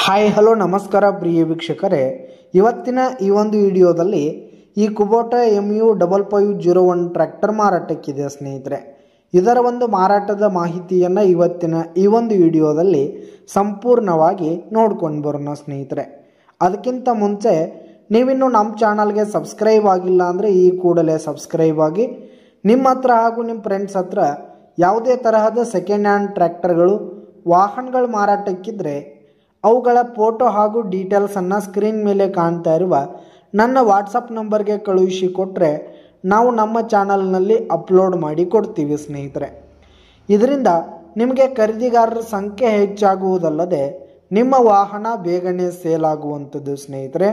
Hi hello ನಮಸ್ಕಾರ ಪ್ರಿಯ ವೀಕ್ಷಕರೇ, ಇವತ್ತಿನ ಈ ಒಂದು ವಿಡಿಯೋದಲ್ಲಿ ಈ ಕುಬೋಟಾ MU5501 ಟ್ರ್ಯಾಕ್ಟರ್ ಮಾರಾಟಕ್ಕಿದೆ ಸ್ನೇಹಿತರೆ. ಇದರ ಒಂದು ಮಾರಾಟದ ಮಾಹಿತಿಯನ್ನು ಇವತ್ತಿನ ಈ ಒಂದು ವಿಡಿಯೋದಲ್ಲಿ ಸಂಪೂರ್ಣವಾಗಿ ನೋಡ್ಕೊಂಡು ಬರೋಣ ಸ್ನೇಹಿತರೆ. ಅದಕ್ಕಿಂತ ಮುಂಚೆ ನೀವಿನ್ನು ನಮ್ಮ ಚಾನಲ್ಗೆ ಸಬ್ಸ್ಕ್ರೈಬ್ ಆಗಿಲ್ಲ ಅಂದರೆ ಈ ಕೂಡಲೇ ಸಬ್ಸ್ಕ್ರೈಬ್ ಆಗಿ, ನಿಮ್ಮ ಹತ್ರ ಹಾಗೂ ನಿಮ್ಮ ಫ್ರೆಂಡ್ಸ್ ಹತ್ರ ಯಾವುದೇ ತರಹದ ಸೆಕೆಂಡ್ ಹ್ಯಾಂಡ್ ಟ್ರ್ಯಾಕ್ಟರ್ಗಳು ವಾಹನಗಳು ಮಾರಾಟಕ್ಕಿದ್ರೆ ಅವುಗಳ ಫೋಟೋ ಹಾಗೂ ಡೀಟೇಲ್ಸನ್ನು ಸ್ಕ್ರೀನ್ ಮೇಲೆ ಕಾಣ್ತಾ ಇರುವ ನನ್ನ ವಾಟ್ಸಪ್ ನಂಬರ್ಗೆ ಕಳುಹಿಸಿ ಕೊಟ್ಟರೆ ನಾವು ನಮ್ಮ ಚಾನಲ್ನಲ್ಲಿ ಅಪ್ಲೋಡ್ ಮಾಡಿ ಕೊಡ್ತೀವಿ ಸ್ನೇಹಿತರೆ. ಇದರಿಂದ ನಿಮಗೆ ಖರೀದಿಗಾರರ ಸಂಖ್ಯೆ ಹೆಚ್ಚಾಗುವುದಲ್ಲದೆ ನಿಮ್ಮ ವಾಹನ ಬೇಗನೆ ಸೇಲ್ ಆಗುವಂಥದ್ದು ಸ್ನೇಹಿತರೆ.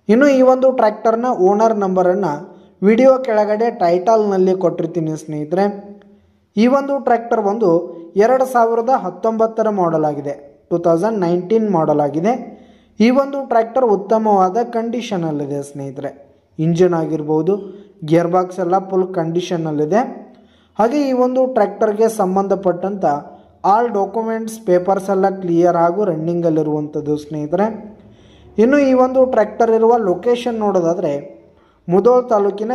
ಇನ್ನು ಈ ಒಂದು ಟ್ರ್ಯಾಕ್ಟರ್ನ ಓನರ್ ನಂಬರನ್ನು ವಿಡಿಯೋ ಕೆಳಗಡೆ ಟೈಟಲ್ನಲ್ಲಿ ಕೊಟ್ಟಿರ್ತೀನಿ ಸ್ನೇಹಿತರೆ. ಈ ಒಂದು ಟ್ರ್ಯಾಕ್ಟರ್ ಒಂದು 2019 ಮಾಡೆಲ್ ಆಗಿದೆ, 2019 ಮಾಡೆಲ್ ಆಗಿದೆ. ಈ ಒಂದು ಟ್ರ್ಯಾಕ್ಟರ್ ಉತ್ತಮವಾದ ಕಂಡೀಷನಲ್ಲಿದೆ ಸ್ನೇಹಿತರೆ. ಇಂಜಿನ್ ಆಗಿರ್ಬೋದು, ಗೇರ್ ಬಾಕ್ಸ್ ಎಲ್ಲ ಫುಲ್ ಕಂಡೀಷನಲ್ಲಿದೆ. ಹಾಗೆ ಈ ಒಂದು ಟ್ರ್ಯಾಕ್ಟರ್ಗೆ ಸಂಬಂಧಪಟ್ಟಂಥ ಆಲ್ ಡಾಕ್ಯುಮೆಂಟ್ಸ್ ಪೇಪರ್ಸ್ ಎಲ್ಲ ಕ್ಲಿಯರ್ ಹಾಗೂ ರನ್ನಿಂಗಲ್ಲಿರುವಂಥದ್ದು ಸ್ನೇಹಿತರೆ. ಇನ್ನು ಈ ಒಂದು ಟ್ರ್ಯಾಕ್ಟರ್ ಇರುವ ಲೊಕೇಶನ್ ನೋಡೋದಾದರೆ ಮುಧೋಳ್ ತಾಲೂಕಿನ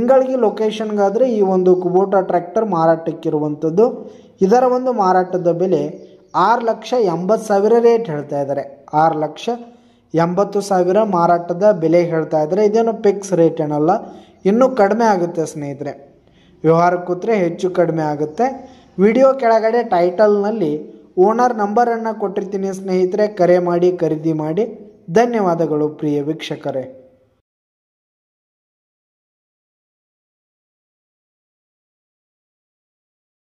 ಇಂಗಳಗಿ ಲೊಕೇಶನ್ಗಾದರೆ ಈ ಒಂದು ಕುಬೋಟಾ ಟ್ರ್ಯಾಕ್ಟರ್ ಮಾರಾಟಕ್ಕಿರುವಂಥದ್ದು. ಇದರ ಒಂದು ಮಾರಾಟದ ಬೆಲೆ 6,80,000 ರೇಟ್ ಹೇಳ್ತಾ ಇದ್ದಾರೆ. 6,80,000 ಮಾರಾಟದ ಬೆಲೆ ಹೇಳ್ತಾ ಇದ್ದಾರೆ. ಇದೇನು ಫಿಕ್ಸ್ ರೇಟ್ ಏನಲ್ಲ, ಇನ್ನೂ ಕಡಿಮೆ ಆಗುತ್ತೆ ಸ್ನೇಹಿತರೆ. ವ್ಯವಹಾರ ಕೂತ್ರೆ ಹೆಚ್ಚು ಕಡಿಮೆ ಆಗುತ್ತೆ. ವಿಡಿಯೋ ಕೆಳಗಡೆ ಟೈಟಲ್ನಲ್ಲಿ ಓನರ್ ನಂಬರನ್ನು ಕೊಟ್ಟಿರ್ತೀನಿ ಸ್ನೇಹಿತರೆ. ಕರೆ ಮಾಡಿ ಖರೀದಿ ಮಾಡಿ. ಧನ್ಯವಾದಗಳು ಪ್ರಿಯ ವೀಕ್ಷಕರೇ.